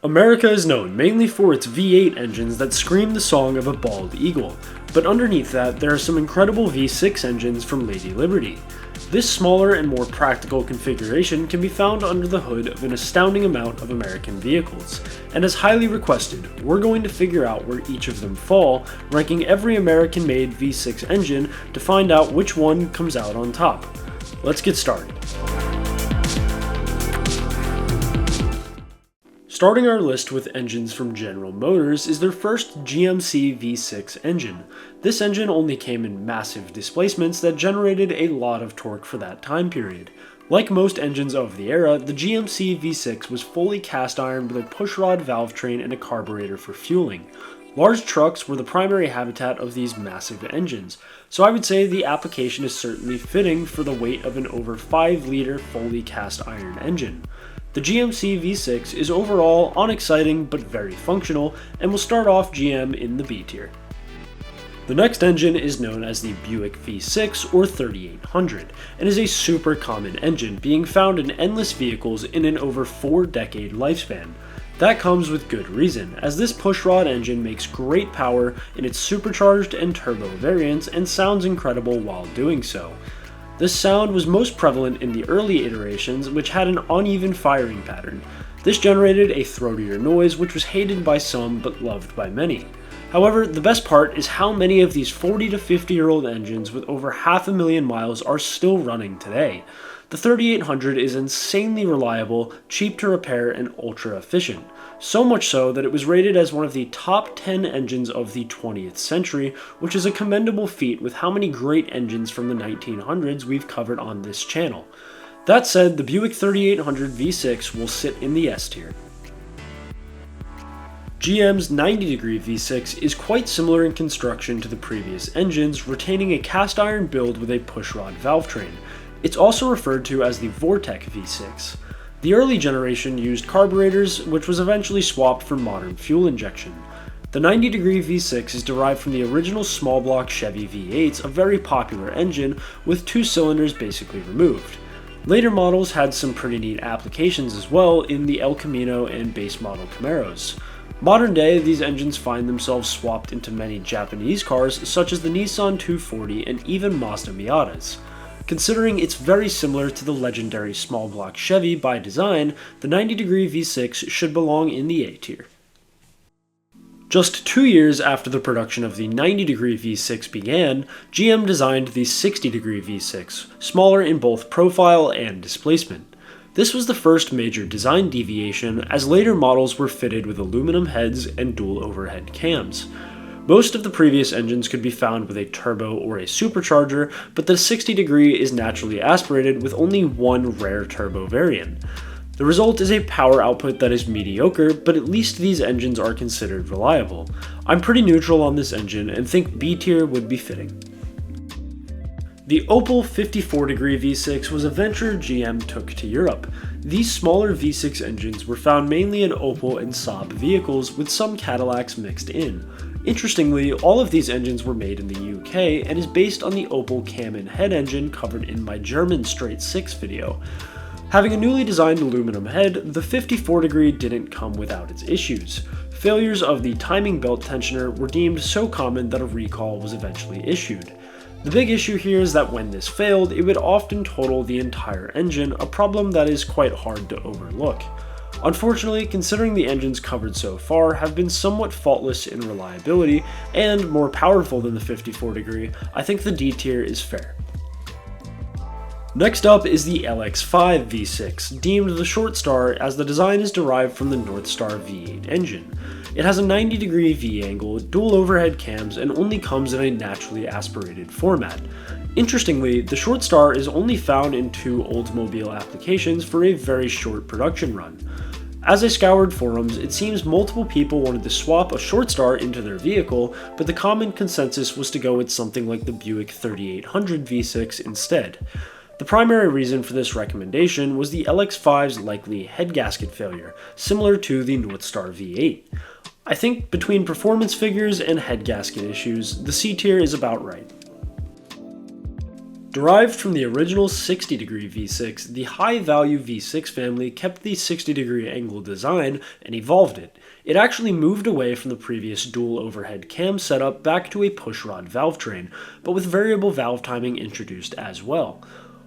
America is known mainly for its V8 engines that scream the song of a bald eagle, but underneath that there are some incredible V6 engines from Lady Liberty. This smaller and more practical configuration can be found under the hood of an astounding amount of American vehicles, and as highly requested, we're going to figure out where each of them fall, ranking every American-made V6 engine to find out which one comes out on top. Let's get started. Starting our list with engines from General Motors is their first GMC V6 engine. This engine only came in massive displacements that generated a lot of torque for that time period. Like most engines of the era, the GMC V6 was fully cast iron with a pushrod valve train and a carburetor for fueling. Large trucks were the primary habitat of these massive engines, so I would say the application is certainly fitting for the weight of an over 5-liter fully cast iron engine. The GMC V6 is overall unexciting but very functional and will start off GM in the B tier. The next engine is known as the Buick V6 or 3800 and is a super common engine being found in endless vehicles in an over 4-decade lifespan. That comes with good reason, as this pushrod engine makes great power in its supercharged and turbo variants and sounds incredible while doing so. This sound was most prevalent in the early iterations, which had an uneven firing pattern. This generated a throatier noise which was hated by some but loved by many. However, the best part is how many of these 40 to 50-year-old engines with over 500,000 miles are still running today. The 3800 is insanely reliable, cheap to repair, and ultra efficient. So much so that it was rated as one of the top 10 engines of the 20th century, which is a commendable feat with how many great engines from the 1900s we've covered on this channel. That said, the Buick 3800 V6 will sit in the S tier. GM's 90-degree V6 is quite similar in construction to the previous engines, retaining a cast iron build with a pushrod valve train. It's also referred to as the Vortec V6. The early generation used carburetors, which was eventually swapped for modern fuel injection. The 90-degree V6 is derived from the original small block Chevy V8s, a very popular engine with 2 cylinders basically removed. Later models had some pretty neat applications as well in the El Camino and base model Camaros. Modern day, these engines find themselves swapped into many Japanese cars such as the Nissan 240 and even Mazda Miatas. Considering it's very similar to the legendary small block Chevy by design, the 90-degree V6 should belong in the A tier. Just 2 years after the production of the 90-degree V6 began, GM designed the 60-degree V6, smaller in both profile and displacement. This was the first major design deviation, as later models were fitted with aluminum heads and dual overhead cams. Most of the previous engines could be found with a turbo or a supercharger, but the 60-degree is naturally aspirated with only one rare turbo variant. The result is a power output that is mediocre, but at least these engines are considered reliable. I'm pretty neutral on this engine and think B tier would be fitting. The Opel 54-degree V6 was a venture GM took to Europe. These smaller V6 engines were found mainly in Opel and Saab vehicles, with some Cadillacs mixed in. Interestingly, all of these engines were made in the UK and is based on the Opel cam and head engine covered in my German straight 6 video. Having a newly designed aluminum head, the 54-degree didn't come without its issues. Failures of the timing belt tensioner were deemed so common that a recall was eventually issued. The big issue here is that when this failed, it would often total the entire engine, a problem that is quite hard to overlook. Unfortunately, considering the engines covered so far have been somewhat faultless in reliability and more powerful than the 54-degree, I think the D tier is fair. Next up is the LX5 V6, deemed the short star as the design is derived from the Northstar V8 engine. It has a 90-degree V angle, dual overhead cams, and only comes in a naturally aspirated format. Interestingly, the short star is only found in 2 Oldsmobile applications for a very short production run. As I scoured forums, it seems multiple people wanted to swap a short star into their vehicle, but the common consensus was to go with something like the Buick 3800 V6 instead. The primary reason for this recommendation was the LX5's likely head gasket failure, similar to the Northstar V8. I think between performance figures and head gasket issues, the C tier is about right. Derived from the original 60-degree V6, the high-value V6 family kept the 60-degree angle design and evolved it. It actually moved away from the previous dual overhead cam setup back to a pushrod valve train, but with variable valve timing introduced as well.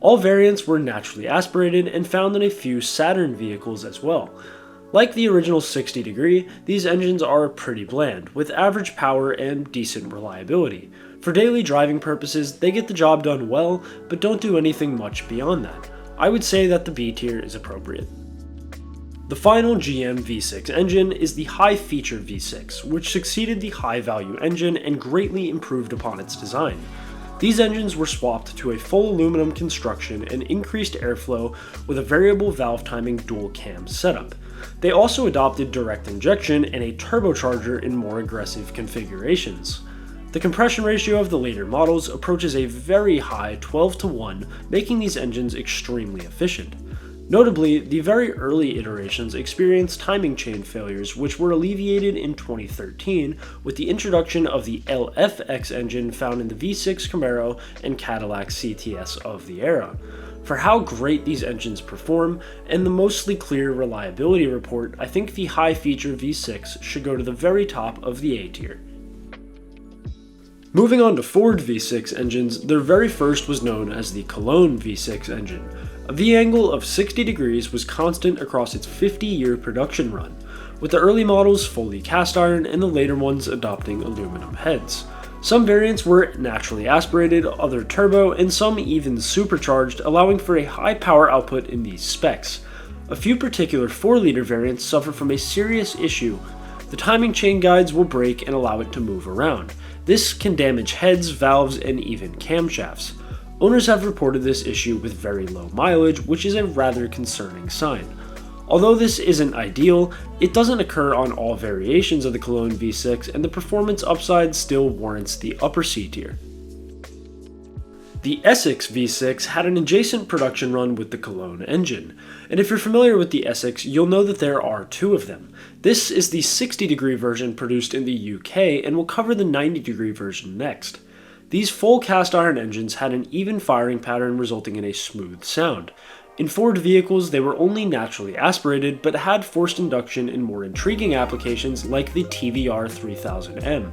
All variants were naturally aspirated and found in a few Saturn vehicles as well. Like the original 60-degree, these engines are pretty bland, with average power and decent reliability. For daily driving purposes, they get the job done well, but don't do anything much beyond that. I would say that the B tier is appropriate. The final GM V6 engine is the high-feature V6, which succeeded the high-value engine and greatly improved upon its design. These engines were swapped to a full aluminum construction and increased airflow with a variable valve timing dual cam setup. They also adopted direct injection and a turbocharger in more aggressive configurations. The compression ratio of the later models approaches a very high 12:1, making these engines extremely efficient. Notably, the very early iterations experienced timing chain failures, which were alleviated in 2013 with the introduction of the LFX engine found in the V6 Camaro and Cadillac CTS of the era. For how great these engines perform, and the mostly clear reliability report, I think the high-feature V6 should go to the very top of the A tier. Moving on to Ford V6 engines, their very first was known as the Cologne V6 engine. A V-angle of 60 degrees was constant across its 50-year production run, with the early models fully cast iron and the later ones adopting aluminum heads. Some variants were naturally aspirated, other turbo, and some even supercharged, allowing for a high power output in these specs. A few particular 4-liter variants suffer from a serious issue. The timing chain guides will break and allow it to move around. This can damage heads, valves, and even camshafts. Owners have reported this issue with very low mileage, which is a rather concerning sign. Although this isn't ideal, it doesn't occur on all variations of the Cologne V6, and the performance upside still warrants the upper C tier. The Essex V6 had an adjacent production run with the Cologne engine, and if you're familiar with the Essex, you'll know that there are two of them. This is the 60-degree version produced in the UK, and we'll cover the 90-degree version next. These full cast iron engines had an even firing pattern resulting in a smooth sound. In Ford vehicles, they were only naturally aspirated, but had forced induction in more intriguing applications like the TVR 3000M.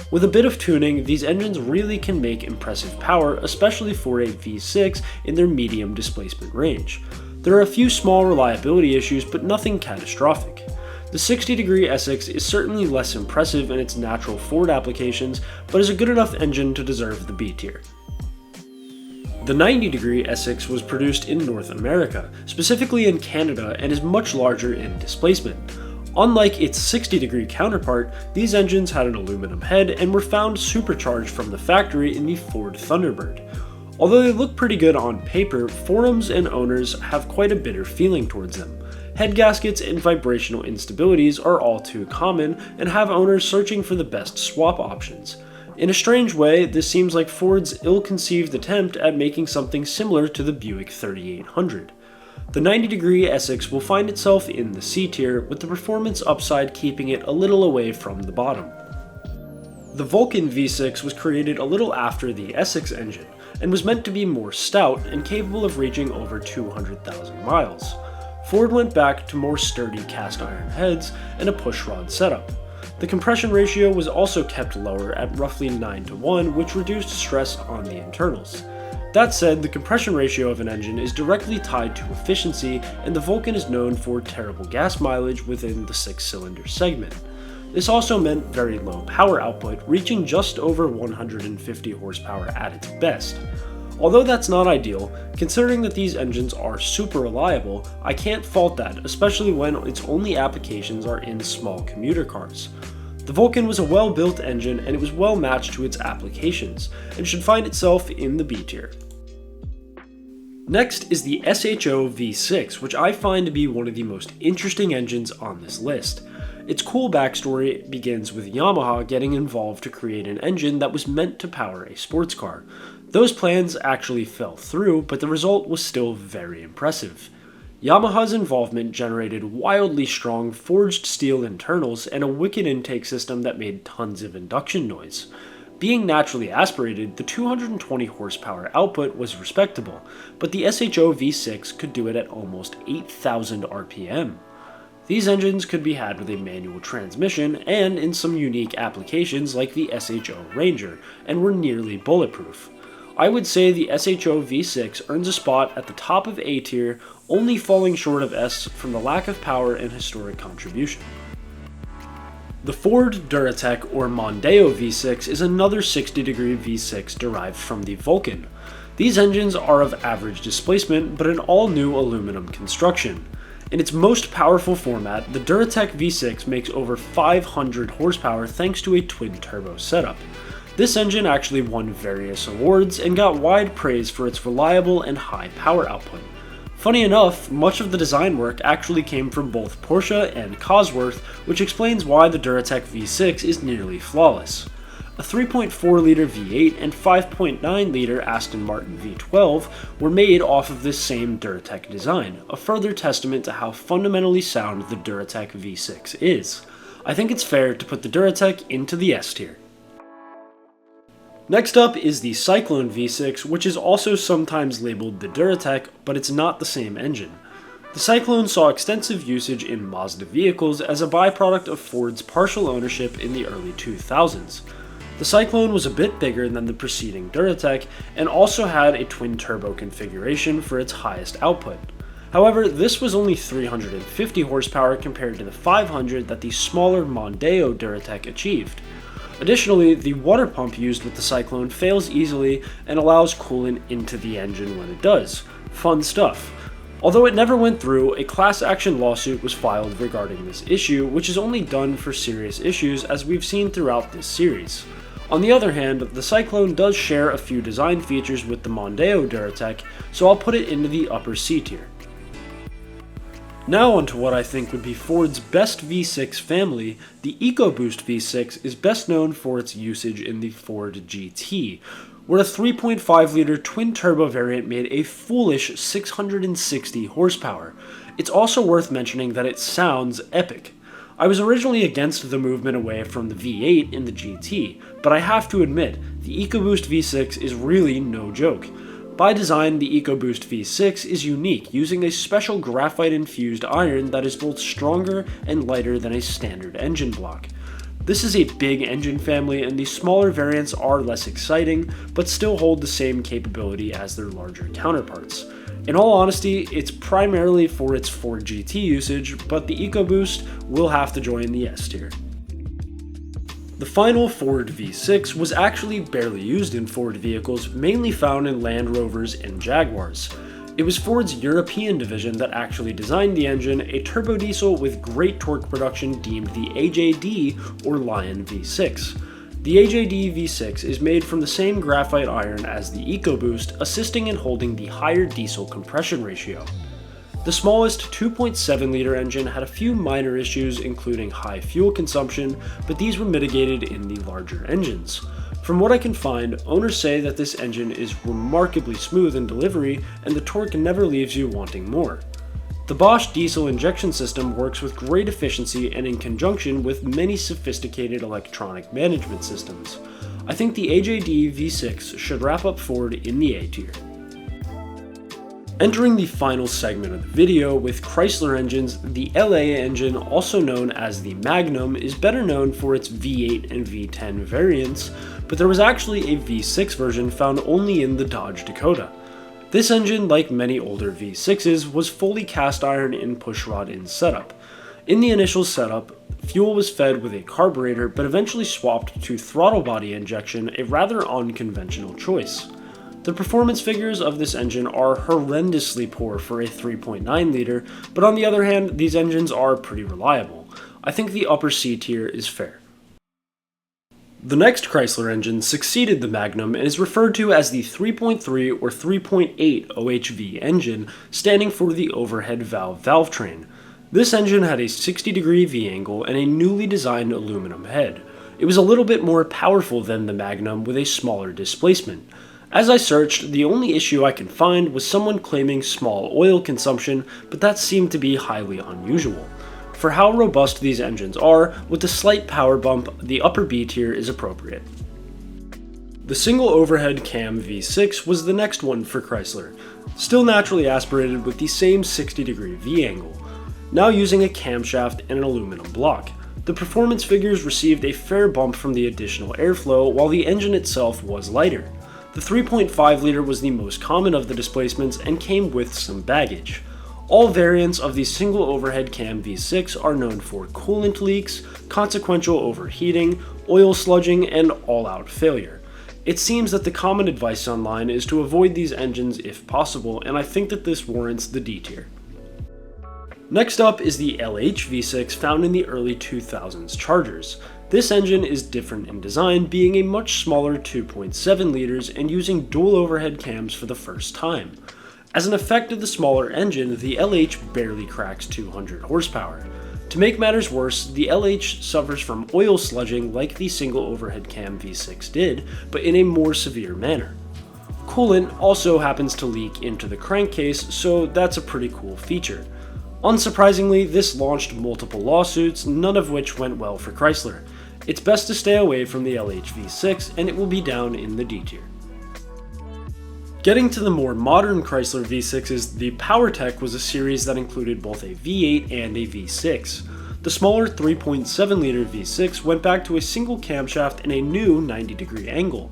With a bit of tuning, these engines really can make impressive power, especially for a V6 in their medium displacement range. There are a few small reliability issues, but nothing catastrophic. The 60-degree Essex is certainly less impressive in its natural Ford applications, but is a good enough engine to deserve the B tier. The 90-degree Essex was produced in North America, specifically in Canada, and is much larger in displacement. Unlike its 60-degree counterpart, these engines had an aluminum head and were found supercharged from the factory in the Ford Thunderbird. Although they look pretty good on paper, forums and owners have quite a bitter feeling towards them. Head gaskets and vibrational instabilities are all too common and have owners searching for the best swap options. In a strange way, this seems like Ford's ill-conceived attempt at making something similar to the Buick 3800. The 90-degree Essex will find itself in the C tier, with the performance upside keeping it a little away from the bottom. The Vulcan V6 was created a little after the Essex engine, and was meant to be more stout and capable of reaching over 200,000 miles. Ford went back to more sturdy cast iron heads and a pushrod setup. The compression ratio was also kept lower at roughly 9:1, which reduced stress on the internals. That said, the compression ratio of an engine is directly tied to efficiency, and the Vulcan is known for terrible gas mileage within the 6-cylinder segment. This also meant very low power output, reaching just over 150 horsepower at its best. Although that's not ideal, considering that these engines are super reliable, I can't fault that, especially when its only applications are in small commuter cars. The Vulcan was a well-built engine, and it was well matched to its applications, and should find itself in the B tier. Next is the SHO V6, which I find to be one of the most interesting engines on this list. Its cool backstory begins with Yamaha getting involved to create an engine that was meant to power a sports car. Those plans actually fell through, but the result was still very impressive. Yamaha's involvement generated wildly strong forged steel internals and a wicked intake system that made tons of induction noise. Being naturally aspirated, the 220 horsepower output was respectable, but the SHO V6 could do it at almost 8,000 RPM. These engines could be had with a manual transmission and in some unique applications like the SHO Ranger, and were nearly bulletproof. I would say the SHO V6 earns a spot at the top of A tier, only falling short of S from the lack of power and historic contribution. The Ford Duratec or Mondeo V6 is another 60-degree V6 derived from the Vulcan. These engines are of average displacement but an all-new aluminum construction. In its most powerful format, the Duratec V6 makes over 500 horsepower thanks to a twin-turbo setup. This engine actually won various awards and got wide praise for its reliable and high power output. Funny enough, much of the design work actually came from both Porsche and Cosworth, which explains why the Duratec V6 is nearly flawless. A 3.4-liter V8 and 5.9-liter Aston Martin V12 were made off of this same Duratec design, a further testament to how fundamentally sound the Duratec V6 is. I think it's fair to put the Duratec into the S tier. Next up is the Cyclone V6, which is also sometimes labeled the Duratec, but it's not the same engine. The Cyclone saw extensive usage in Mazda vehicles as a byproduct of Ford's partial ownership in the early 2000s. The Cyclone was a bit bigger than the preceding Duratec and also had a twin-turbo configuration for its highest output. However, this was only 350 horsepower compared to the 500 that the smaller Mondeo Duratec achieved. Additionally, the water pump used with the Cyclone fails easily and allows coolant into the engine when it does. Fun stuff. Although it never went through, a class action lawsuit was filed regarding this issue, which is only done for serious issues as we've seen throughout this series. On the other hand, the Cyclone does share a few design features with the Mondeo Duratec, so I'll put it into the upper C tier. Now onto what I think would be Ford's best V6 family. The EcoBoost V6 is best known for its usage in the Ford GT, where a 3.5-liter twin-turbo variant made a foolish 660 horsepower. It's also worth mentioning that it sounds epic. I was originally against the movement away from the V8 in the GT, but I have to admit, the EcoBoost V6 is really no joke. By design, the EcoBoost V6 is unique, using a special graphite-infused iron that is both stronger and lighter than a standard engine block. This is a big engine family, and the smaller variants are less exciting, but still hold the same capability as their larger counterparts. In all honesty, it's primarily for its Ford GT usage, but the EcoBoost will have to join the S tier. The final Ford V6 was actually barely used in Ford vehicles, mainly found in Land Rovers and Jaguars. It was Ford's European division that actually designed the engine, a turbo diesel with great torque production deemed the AJD or Lion V6. The AJD V6 is made from the same graphite iron as the EcoBoost, assisting in holding the higher diesel compression ratio. The smallest 2.7-liter engine had a few minor issues, including high fuel consumption, but these were mitigated in the larger engines. From what I can find, owners say that this engine is remarkably smooth in delivery and the torque never leaves you wanting more. The Bosch diesel injection system works with great efficiency and in conjunction with many sophisticated electronic management systems. I think the AJD V6 should wrap up Ford in the A tier. Entering the final segment of the video with Chrysler engines, the LA engine, also known as the Magnum, is better known for its V8 and V10 variants, but there was actually a V6 version found only in the Dodge Dakota. This engine, like many older V6s, was fully cast iron in pushrod-in setup. In the initial setup, fuel was fed with a carburetor but eventually swapped to throttle body injection, a rather unconventional choice. The performance figures of this engine are horrendously poor for a 3.9-liter, but on the other hand, these engines are pretty reliable. I think the upper C tier is fair. The next Chrysler engine succeeded the Magnum and is referred to as the 3.3 or 3.8 OHV engine, standing for the overhead valve train. This engine had a 60-degree V-angle and a newly designed aluminum head. It was a little bit more powerful than the Magnum with a smaller displacement. As I searched, the only issue I could find was someone claiming small oil consumption, but that seemed to be highly unusual. For how robust these engines are, with a slight power bump, the upper B tier is appropriate. The single overhead cam V6 was the next one for Chrysler, still naturally aspirated with the same 60-degree V angle, now using a camshaft and an aluminum block. The performance figures received a fair bump from the additional airflow, while the engine itself was lighter. The 3.5 liter was the most common of the displacements and came with some baggage. All variants of the single overhead cam V6 are known for coolant leaks, consequential overheating, oil sludging, and all-out failure. It seems that the common advice online is to avoid these engines if possible, and I think that this warrants the D tier. Next up is the LH V6 found in the early 2000s Chargers. This engine is different in design, being a much smaller 2.7 liters and using dual overhead cams for the first time. As an effect of the smaller engine, the LH barely cracks 200 horsepower. To make matters worse, the LH suffers from oil sludging like the single overhead cam V6 did, but in a more severe manner. Coolant also happens to leak into the crankcase, so that's a pretty cool feature. Unsurprisingly, this launched multiple lawsuits, none of which went well for Chrysler. It's best to stay away from the LH V6, and it will be down in the D tier. Getting to the more modern Chrysler V6s, the PowerTech was a series that included both a V8 and a V6. The smaller 3.7 liter V6 went back to a single camshaft and a new 90-degree angle.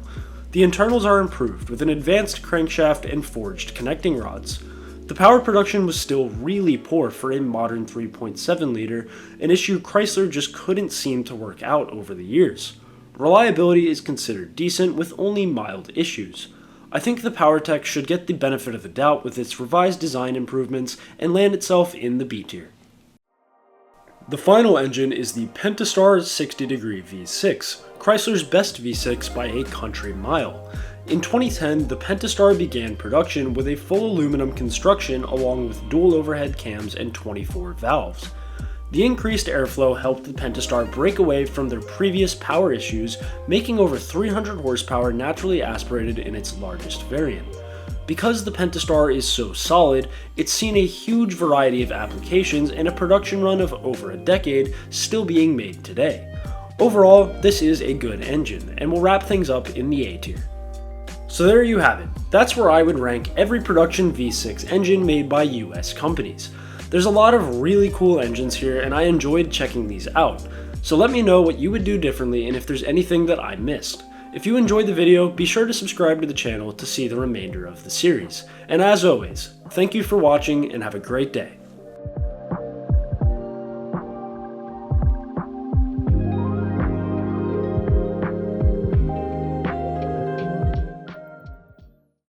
The internals are improved with an advanced crankshaft and forged connecting rods. The power production was still really poor for a modern 3.7 liter, an issue Chrysler just couldn't seem to work out over the years. Reliability is considered decent with only mild issues. I think the PowerTech should get the benefit of the doubt with its revised design improvements and land itself in the B tier. The final engine is the Pentastar 60-degree V6, Chrysler's best V6 by a country mile. In 2010, the Pentastar began production with a full aluminum construction along with dual overhead cams and 24 valves. The increased airflow helped the Pentastar break away from their previous power issues, making over 300 horsepower naturally aspirated in its largest variant. Because the Pentastar is so solid, it's seen a huge variety of applications and a production run of over a decade still being made today. Overall, this is a good engine, and will wrap things up in the A tier. So there you have it. That's where I would rank every production V6 engine made by US companies. There's a lot of really cool engines here, and I enjoyed checking these out. So let me know what you would do differently and if there's anything that I missed. If you enjoyed the video, be sure to subscribe to the channel to see the remainder of the series. And as always, thank you for watching and have a great day.